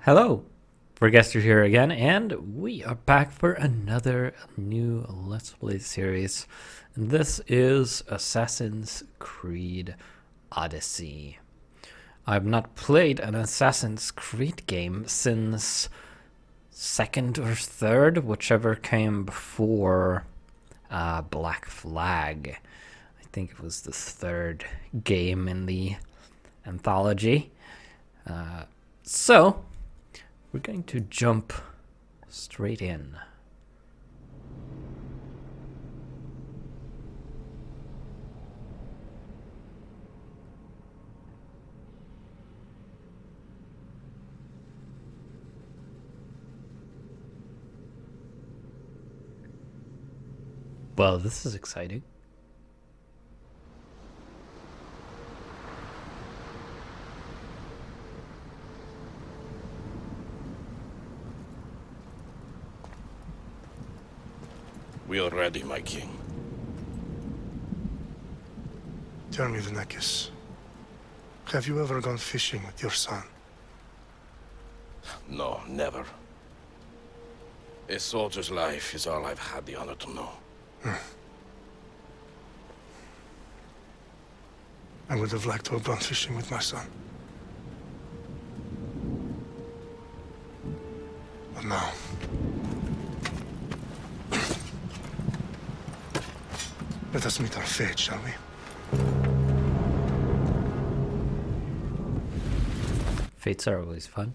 Hello, Forguester here again, and we are back for another new Let's Play series. And this is Assassin's Creed Odyssey. I've not played an Assassin's Creed game since second or third, whichever came before Black Flag. I think it was the third game in the anthology. So we're going to jump straight in. Well, this is exciting. We are ready, my king. Tell me, Vinicius, have you ever gone fishing with your son? No, never. A soldier's life is all I've had the honor to know. I would have liked to have gone fishing with my son. But now... let us meet our fate, shall we? Fates are always fun.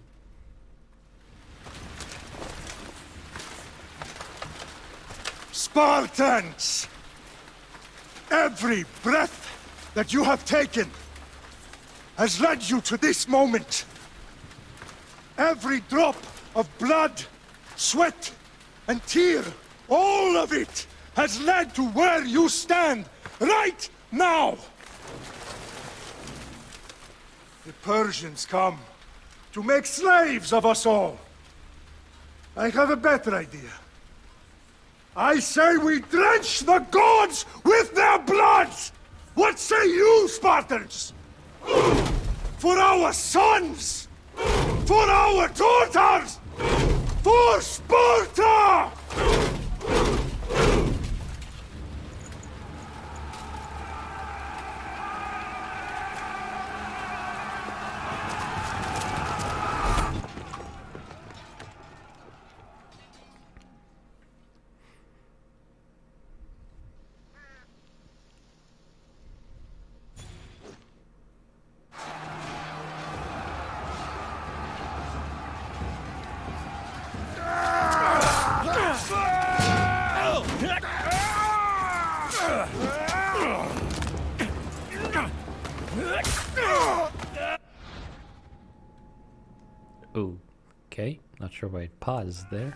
Spartans! Every breath that you have taken has led you to this moment. Every drop of blood, sweat, and tear, all of it has led to where you stand right now. The Persians come to make slaves of us all. I have a better idea. I say we drench the gods with their blood! What say you, Spartans? For our sons! For our daughters! For Sparta! Okay, not sure why it paused there.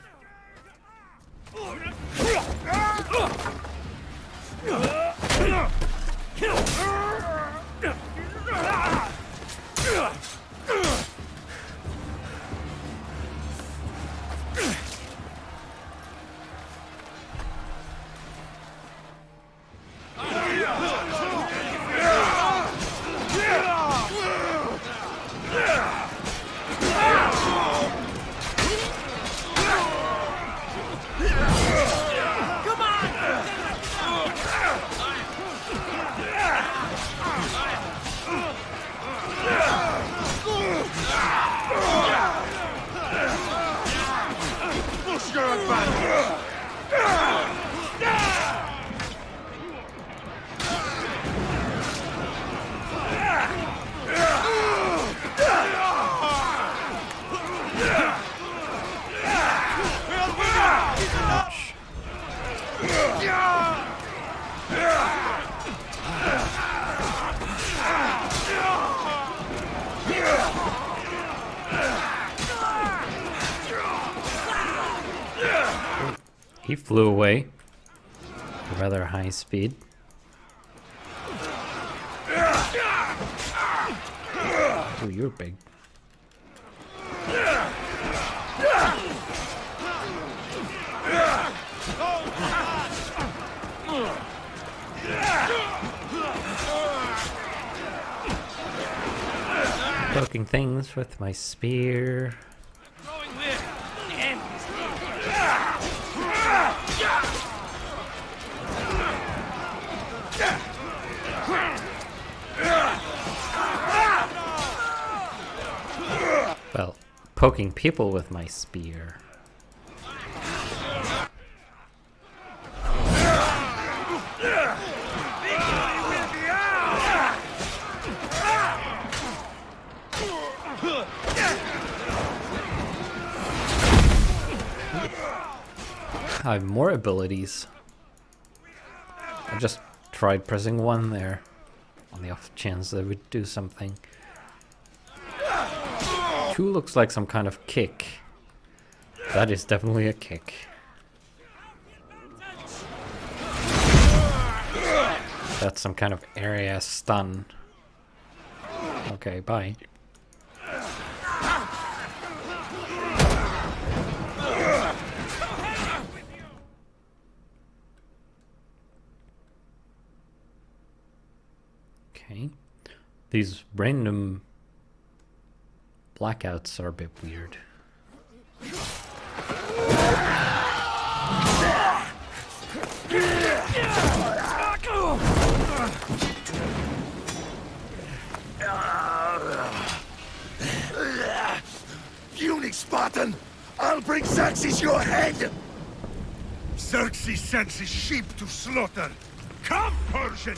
He flew away at a rather high speed. Oh, you're big. Poking things with my spear. poking people with my spear. I have more abilities. I just tried pressing 1 there, on the off chance that it would do something. 2 looks like some kind of kick. That is definitely a kick. That's some kind of area stun. Okay, bye. Okay. These random blackouts are a bit weird. Puny Spartan! I'll bring Xerxes your head! Xerxes sends his sheep to slaughter. Come, Persian!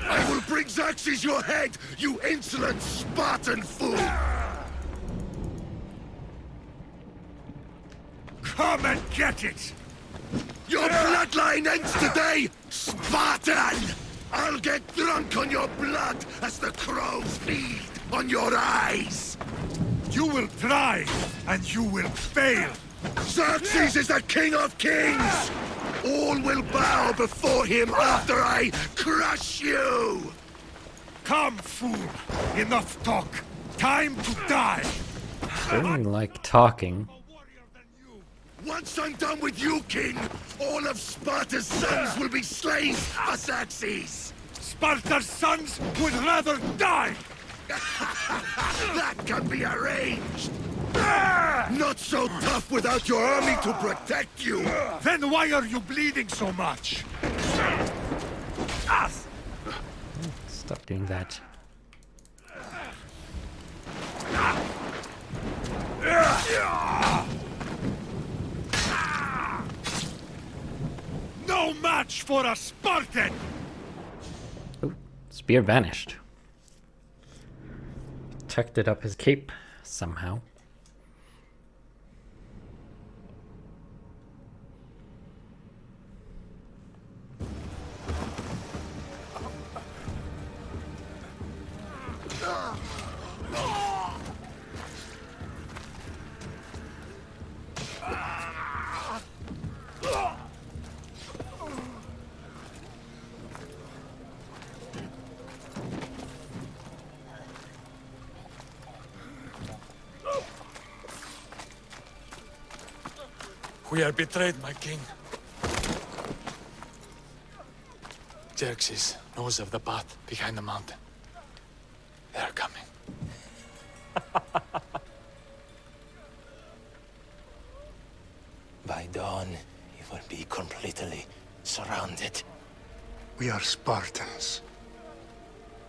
I will bring Xerxes your head, you insolent Spartan fool! Come and get it! Your bloodline ends today, Spartan! I'll get drunk on your blood as the crows feed on your eyes! You will try, and you will fail! Xerxes is the king of kings! All will bow before him after I crush you! Come, fool! Enough talk! Time to die! Certainly like talking. Once I'm done with you, king, all of Sparta's sons will be slaves for Xerxes! Sparta's sons would rather die! That can be arranged! Not so tough without your army to protect you! Then why are you bleeding so much? Stop doing that. No match for a Spartan! Oh, spear vanished. Tucked it up his cape somehow. We are betrayed, my king. Xerxes knows of the path behind the mountain. They are coming. By dawn, you will be completely surrounded. We are Spartans.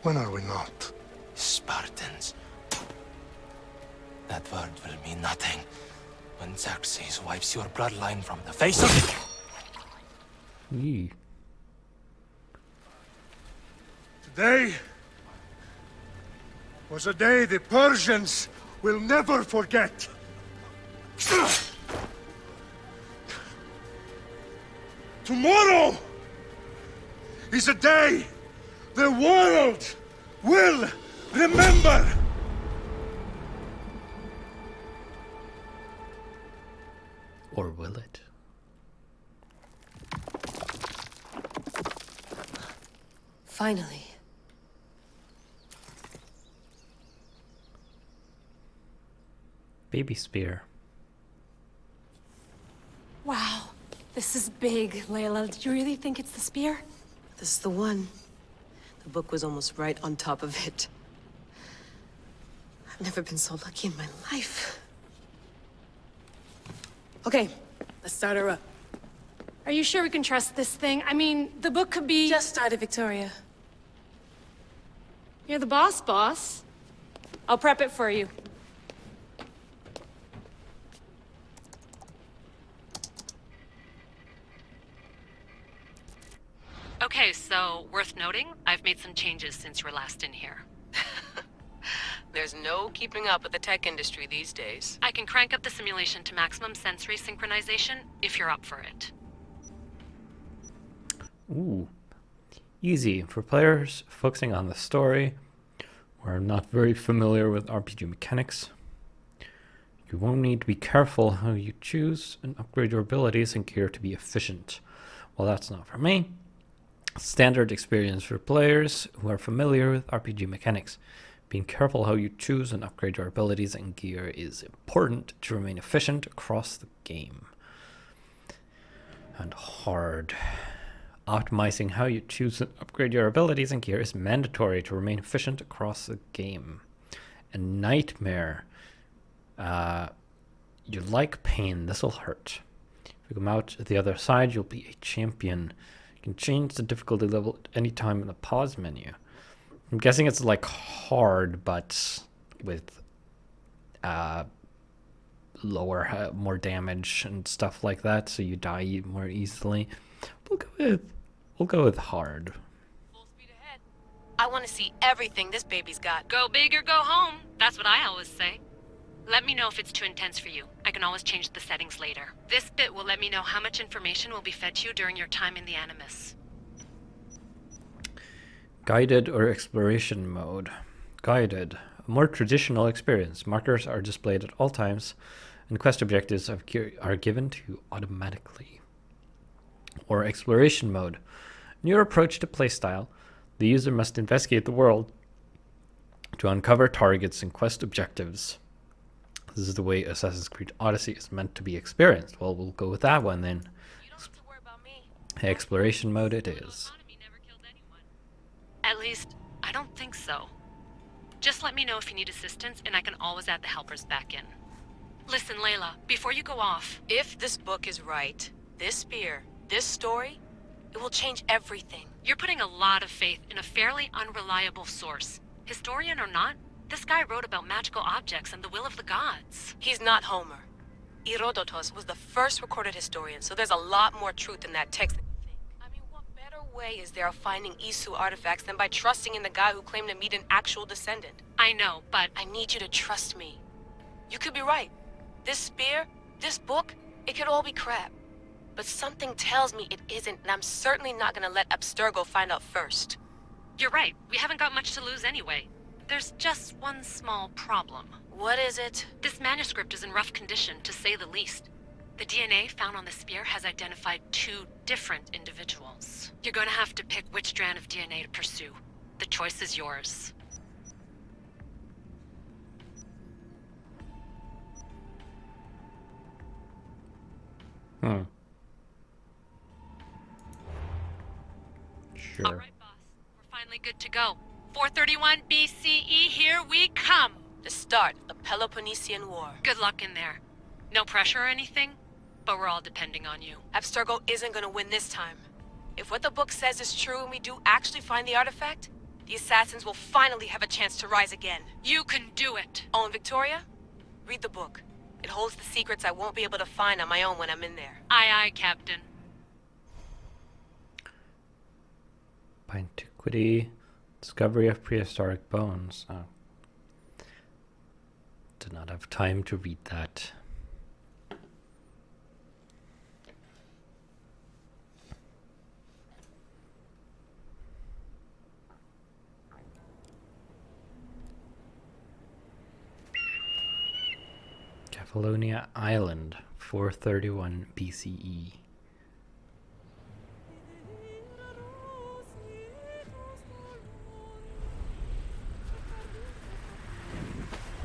When are we not? Spartans. That word will mean nothing when Xerxes wipes your bloodline from the face of it. Eee. Today was a day the Persians will never forget. Tomorrow is a day the world will remember. Or will it? Finally. Baby spear. Wow. This is big, Layla. Did you really think it's the spear? This is the one. The book was almost right on top of it. I've never been so lucky in my life. Okay, let's start her up. Are you sure we can trust this thing? I mean, the book could be... Just started, Victoria. You're the boss, boss. I'll prep it for you. noting, I've made some changes since you were last in here. There's no keeping up with the tech industry these days. I can crank up the simulation to maximum sensory synchronization if you're up for it. Ooh. Easy. For players focusing on the story or are not very familiar with RPG mechanics, you won't need to be careful how you choose and upgrade your abilities and gear to be efficient. Well, that's not for me. Standard experience for players who are familiar with RPG mechanics. Being careful how you choose and upgrade your abilities and gear is important to remain efficient across the game. And hard. Optimizing how you choose and upgrade your abilities and gear is mandatory to remain efficient across the game. And nightmare. You like pain, this will hurt. If you come out the other side, you'll be a champion. You can change the difficulty level at any time in the pause menu. I'm guessing it's like hard, but with lower, more damage and stuff like that, so you die more easily. We'll go with hard. Full speed ahead. I want to see everything this baby's got. Go big or go home. That's what I always say. Let me know if it's too intense for you. I can always change the settings later. This bit will let me know how much information will be fed to you during your time in the Animus. Guided or exploration mode. Guided. A more traditional experience. Markers are displayed at all times, and quest objectives are given to you automatically. Or exploration mode. In your approach to playstyle, the user must investigate the world to uncover targets and quest objectives. This is the way Assassin's Creed Odyssey is meant to be experienced. Well, we'll go with that one then. You don't have to worry about me. Exploration mode it is. At least, I don't think so. Just let me know if you need assistance, and I can always add the helpers back in. Listen, Layla, before you go off... If this book is right, this spear, this story, it will change everything. You're putting a lot of faith in a fairly unreliable source. Historian or not, this guy wrote about magical objects and the will of the gods. He's not Homer. Herodotus was the first recorded historian, so there's a lot more truth in that text than you think. I mean, what better way is there of finding Isu artifacts than by trusting in the guy who claimed to meet an actual descendant? I know, but... I need you to trust me. You could be right. This spear, this book, it could all be crap. But something tells me it isn't, and I'm certainly not gonna let Abstergo find out first. You're right. We haven't got much to lose anyway. There's just one small problem. What is it? This manuscript is in rough condition, to say the least. The DNA found on the spear has identified 2 different individuals. You're going to have to pick which strand of DNA to pursue. The choice is yours. Sure. All right, boss. We're finally good to go. 431 BCE, here we come! The start of the Peloponnesian War. Good luck in there. No pressure or anything, but we're all depending on you. Abstergo isn't gonna win this time. If what the book says is true and we do actually find the artifact, the assassins will finally have a chance to rise again. You can do it! Oh, and Victoria? Read the book. It holds the secrets I won't be able to find on my own when I'm in there. Aye, aye, Captain. By antiquity, discovery of prehistoric bones. Oh. Did not have time to read that. Cephalonia Island, 431 BCE.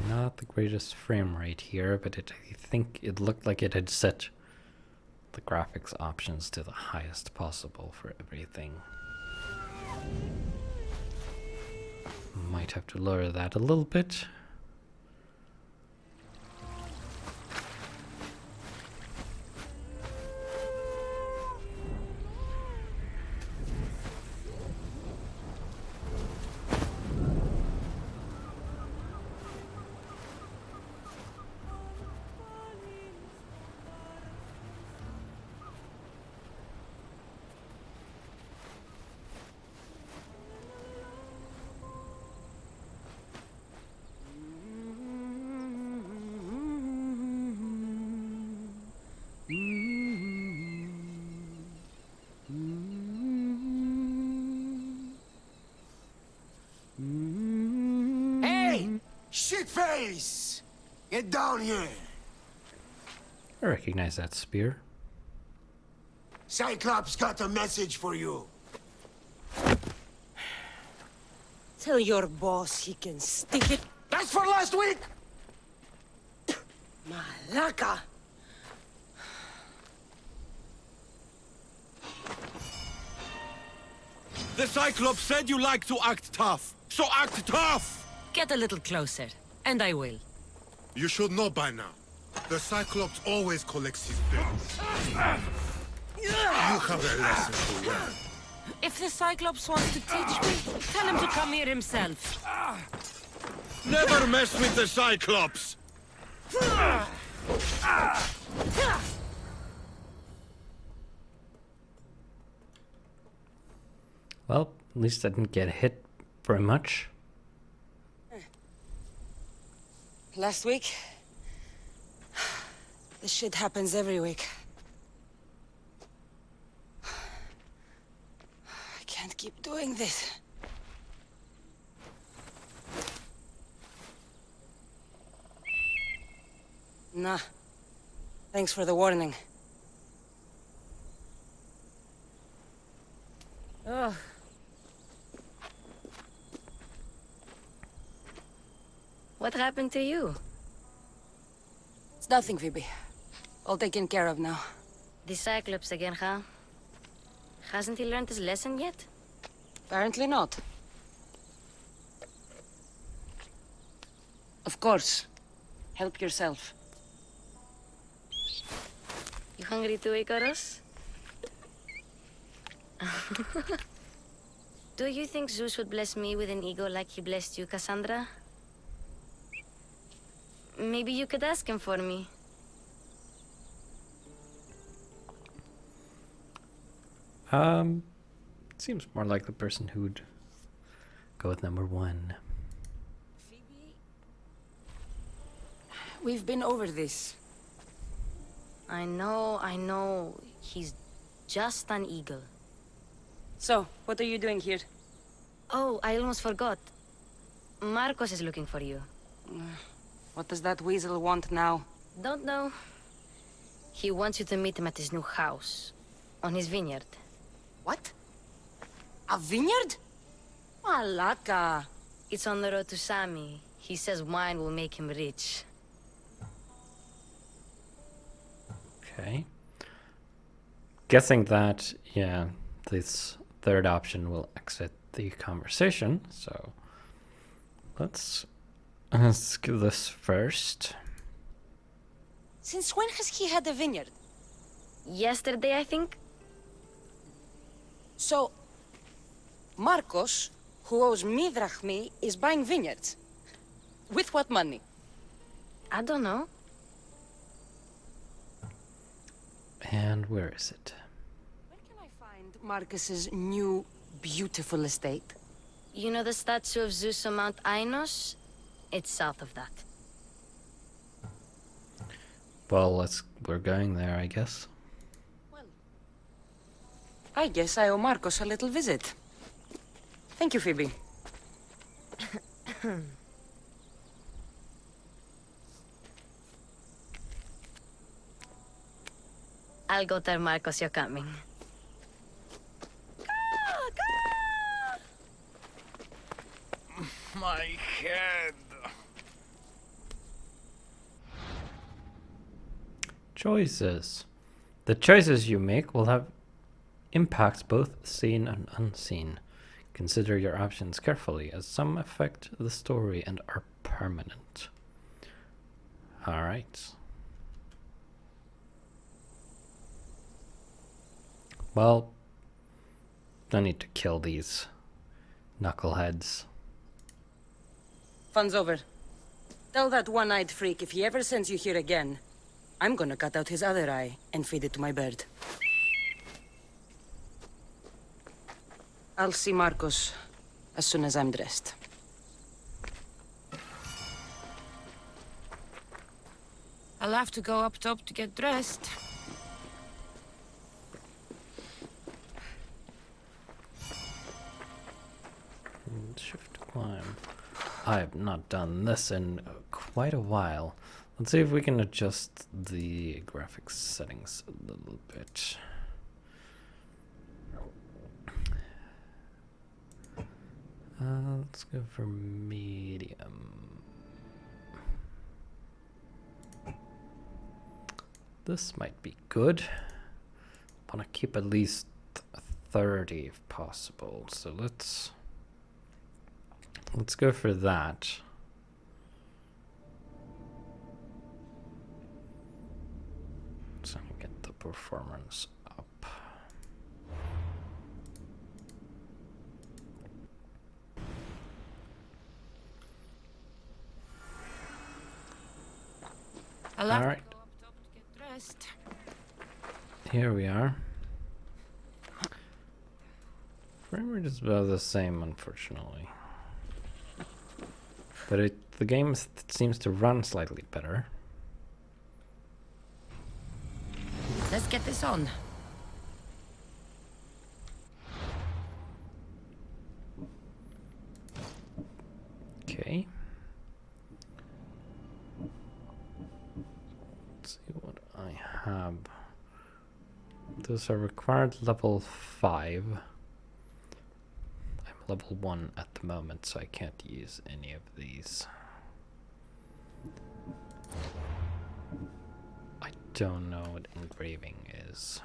Not the greatest frame rate here, but I think it looked like it had set the graphics options to the highest possible for everything. Might have to lower that a little bit. Shitface! Get down here! I recognize that spear. Cyclops got a message for you. Tell your boss he can stick it. That's for last week! Malaka! The Cyclops said you like to act tough, so act tough! Get a little closer, and I will. You should know by now. The Cyclops always collects his bills. You have a lesson to learn. If the Cyclops wants to teach me, tell him to come here himself. Never mess with the Cyclops! Well, at least I didn't get hit very much. Last week? This shit happens every week. I can't keep doing this. Nah. Thanks for the warning. Oh. What happened to you? It's nothing, Phoebe. All taken care of now. The Cyclops again, huh? Hasn't he learned his lesson yet? Apparently not. Of course. Help yourself. You hungry too, Icarus? Do you think Zeus would bless me with an ego like he blessed you, Cassandra? Maybe you could ask him for me. Seems more like the person who'd go with number one. Phoebe? We've been over this. I know. He's just an eagle. So, what are you doing here? Oh, I almost forgot. Marcos is looking for you. What does that weasel want now? Don't know. He wants you to meet him at his new house. On his vineyard. What? A vineyard? Malaka. It's on the road to Sami. He says wine will make him rich. Okay. Guessing that, yeah, this third option will exit the conversation, so let's do this first. Since when has he had a vineyard? Yesterday, I think? So, Marcos, who owes me drachmi, is buying vineyards. With what money? I don't know. And where is it? Where can I find Marcus's new, beautiful estate? You know the statue of Zeus on Mount Ainos? It's south of that. Well, we're going there, I guess. Well, I guess I owe Marcos a little visit. Thank you, Phoebe. I'll go tell Marcos you're coming. My head. Choices. The choices you make will have impacts both seen and unseen. Consider your options carefully, as some affect the story and are permanent. Alright. Well, I need to kill these knuckleheads. Fun's over. Tell that one-eyed freak if he ever sends you here again, I'm gonna cut out his other eye and feed it to my bird. I'll see Marcos as soon as I'm dressed. I'll have to go up top to get dressed. Shift climb. I have not done this in quite a while. Let's see if we can adjust the graphics settings a little bit. Let's go for medium. This might be good. I want to keep at least 30 if possible. So let's go for that. So I can get the performance up. All right. Here we are. Frame rate is about the same, unfortunately. But the game seems to run slightly better. Let's get this on. Okay. Let's see what I have. Those are required level 5. I'm level 1 at the moment, so I can't use any of these. I don't know what engraving is.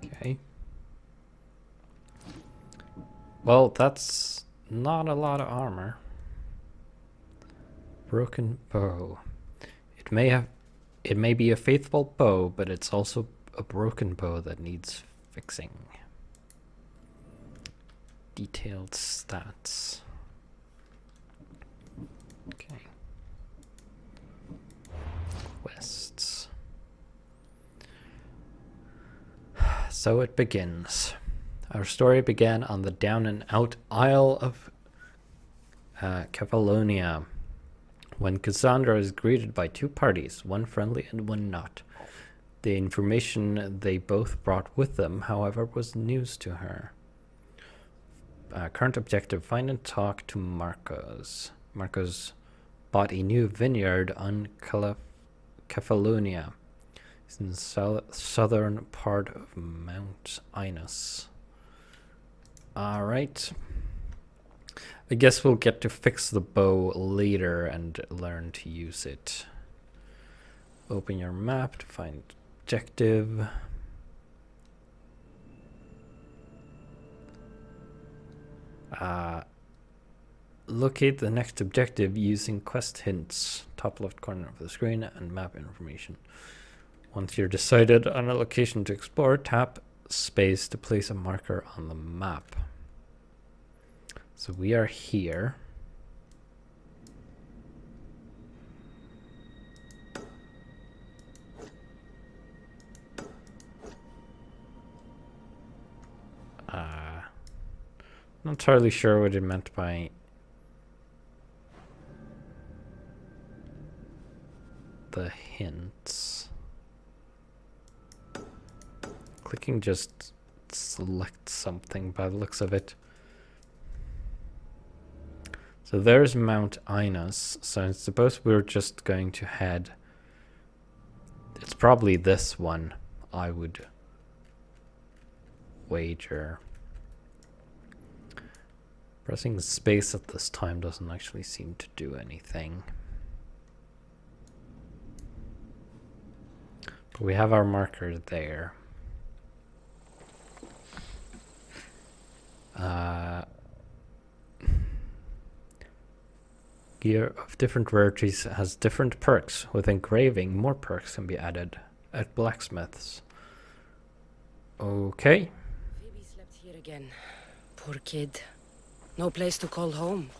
Okay. Well, that's not a lot of armor. Broken bow. It may be a faithful bow, but it's also a broken bow that needs fixing. Detailed stats. Okay. Quests. So it begins. Our story began on the down and out Isle of Kefalonia, when Cassandra is greeted by two parties, one friendly and one not. The information they both brought with them, however, was news to her. Current objective, find and talk to Marcos. Marcos bought a new vineyard on Kefalonia. It's in the southern part of Mount Inus. Alright. I guess we'll get to fix the bow later and learn to use it. Open your map to find objective. Locate the next objective using quest hints. Top left corner of the screen and map information. Once you're decided on a location to explore, tap space to place a marker on the map. So we are here. Not entirely sure what it meant by the hints. Clicking just selects something by the looks of it. So there's Mount Inus. So I suppose we're just going to head. It's probably this one, I would wager. Pressing space at this time doesn't actually seem to do anything. But we have our marker there. Gear of different rarities has different perks. With engraving, more perks can be added at blacksmiths. Okay. Phoebe slept here again. Poor kid. No place to call home.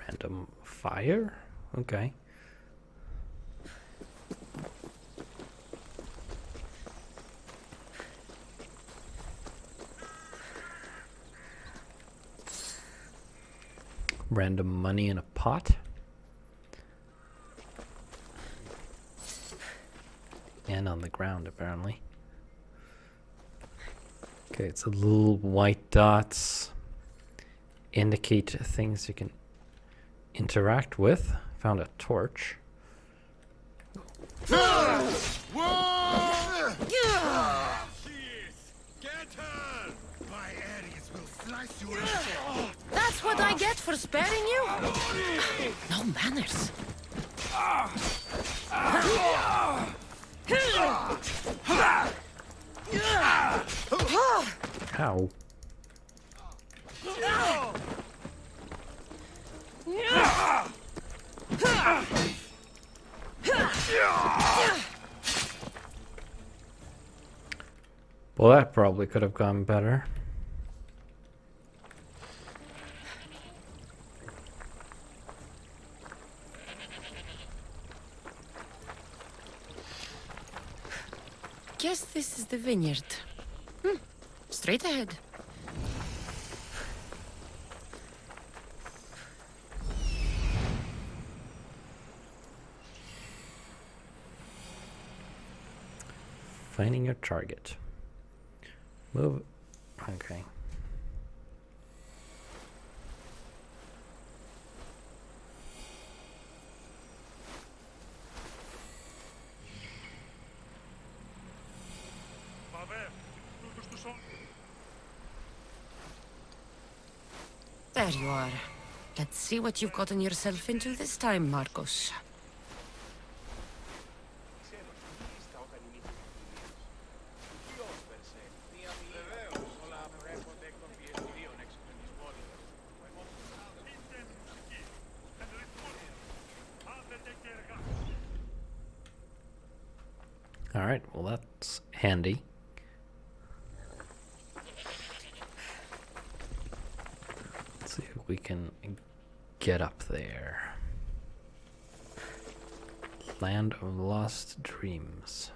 Random fire? Okay. Random money in a pot. And on the ground, apparently. Okay, it's a little white dots indicate things you can interact with. Found a torch. Get her! My Ares will slice you. That's what I get for sparing you? No manners. Ow. Well, that probably could have gone better. Guess this is the vineyard. Straight ahead. Finding your target. Move. Okay. There you are. Let's see what you've gotten yourself into this time, Marcos. All right, well, that's handy. Let's see if we can get up there. Land of Lost Dreams.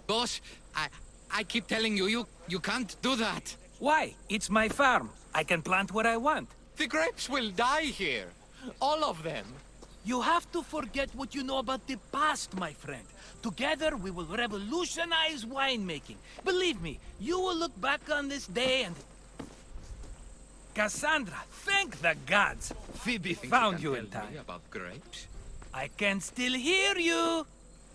Boss, I keep telling you, you can't do that. Why? It's my farm. I can plant what I want. The grapes will die here. All of them. You have to forget what you know about the past, my friend. Together, we will revolutionize winemaking. Believe me, you will look back on this day and... Cassandra, thank the gods! Phoebe found you in time. About grapes? I can still hear you!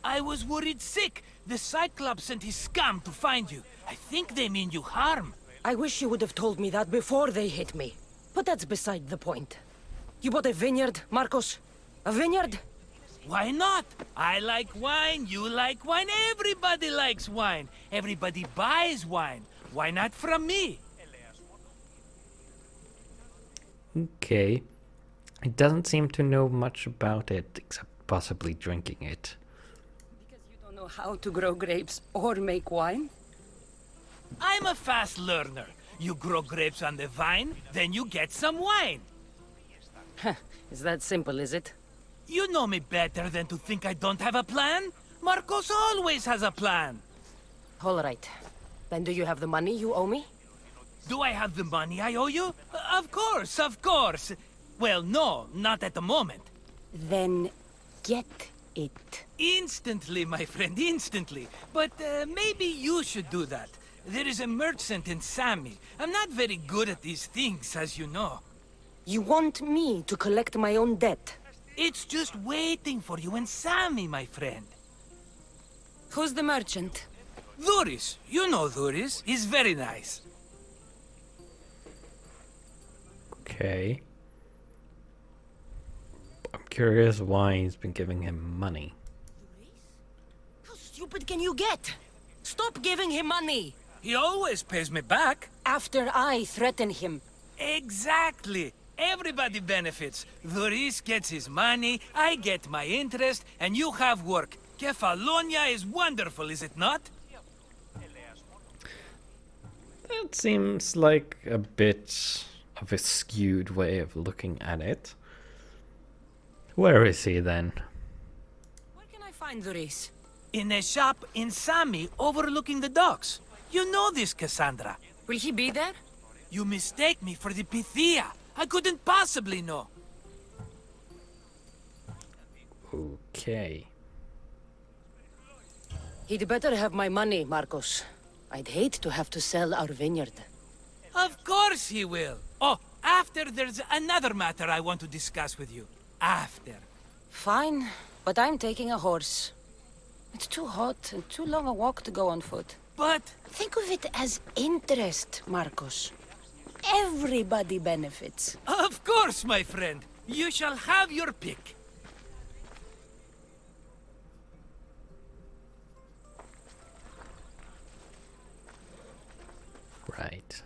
I was worried sick. The Cyclops sent his scum to find you. I think they mean you harm. I wish you would have told me that before they hit me. But that's beside the point. You bought a vineyard, Marcos? A vineyard? Why not? I like wine, you like wine, everybody likes wine. Everybody buys wine. Why not from me? Okay. It doesn't seem to know much about it, except possibly drinking it. Because you don't know how to grow grapes or make wine? I'm a fast learner. You grow grapes on the vine, then you get some wine. Is that simple, is it? You know me better than to think I don't have a plan. Marcos always has a plan. All right. Then do you have the money you owe me? Do I have the money I owe you? Of course, of course. Well, no, not at the moment. Then get it. Instantly, my friend, instantly. But maybe you should do that. There is a merchant in Sami. I'm not very good at these things, as you know. You want me to collect my own debt? It's just waiting for you in Sami, my friend. Who's the merchant? Dhuris. You know Dhuris. He's very nice. Okay. I'm curious why he's been giving him money. How stupid can you get? Stop giving him money! He always pays me back. After I threaten him. Exactly. Everybody benefits. Dhuris gets his money, I get my interest, and you have work. Kefalonia is wonderful, is it not? That seems like a bit of a skewed way of looking at it. Where is he then? Where can I find Dhuris? In a shop in Sami, overlooking the docks. You know this, Cassandra. Will he be there? You mistake me for the Pythia. I couldn't possibly know. Okay. He'd better have my money, Marcos. I'd hate to have to sell our vineyard. Of course he will. Oh, after there's another matter I want to discuss with you. After. Fine, but I'm taking a horse. It's too hot and too long a walk to go on foot. But... think of it as interest, Marcos. Everybody benefits. Of course, my friend. You shall have your pick. Right.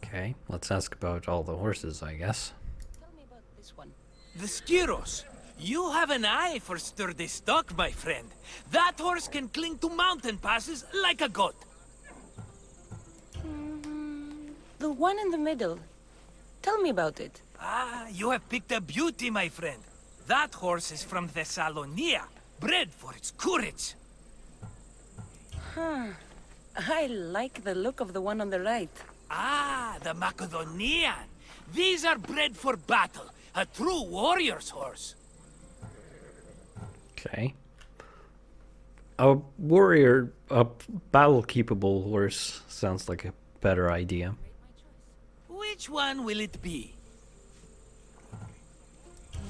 Okay, let's ask about all the horses, I guess. Tell me about this one. The Skiros. You have an eye for sturdy stock, my friend. That horse can cling to mountain passes like a goat. The one in the middle. Tell me about it. Ah, you have picked a beauty, my friend. That horse is from Thessalonia, bred for its courage. Huh. I like the look of the one on the right. Ah, the Macedonian. These are bred for battle. A true warrior's horse. Okay. A warrior, a battle-keepable horse sounds like a better idea. Which one will it be?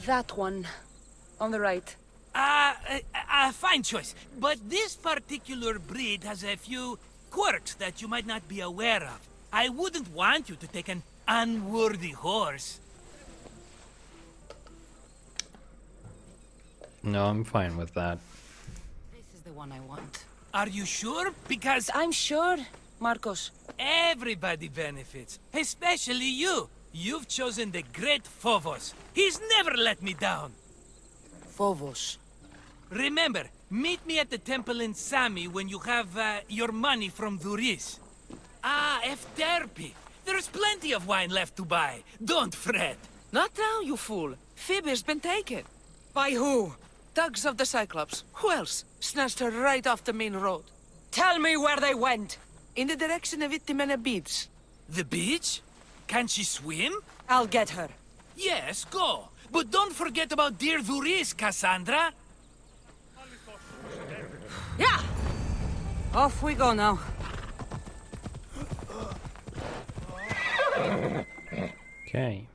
That one. On the right. Fine choice. But this particular breed has a few quirks that you might not be aware of. I wouldn't want you to take an unworthy horse. No, I'm fine with that. This is the one I want. Are you sure? Because I'm sure, Marcos. everybody benefits, especially you. You've chosen the great Phobos. He's never let me down. Phobos. Remember, meet me at the temple in Sami when you have your money from Dhuris. Ah, Efterpi. There's plenty of wine left to buy. Don't fret. Not now, you fool. Phoebe's been taken. By who? Thugs of the Cyclops. Who else? Snatched her right off the main road. Tell me where they went. In the direction of Itimena Beach. The beach? Can she swim? I'll get her. Yes, go. But don't forget about dear Dhuris, Cassandra. Yeah! Off we go now. Okay.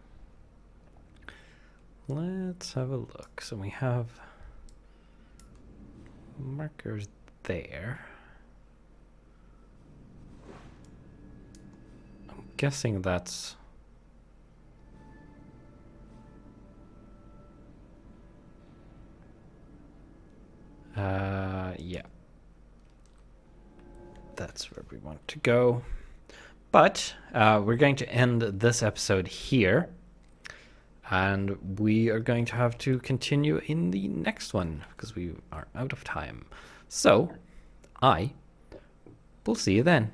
Let's have a look. So we have markers there. I'm guessing that's yeah. That's where we want to go. But we're going to end this episode here. And we are going to have to continue in the next one because we are out of time. So, I will see you then.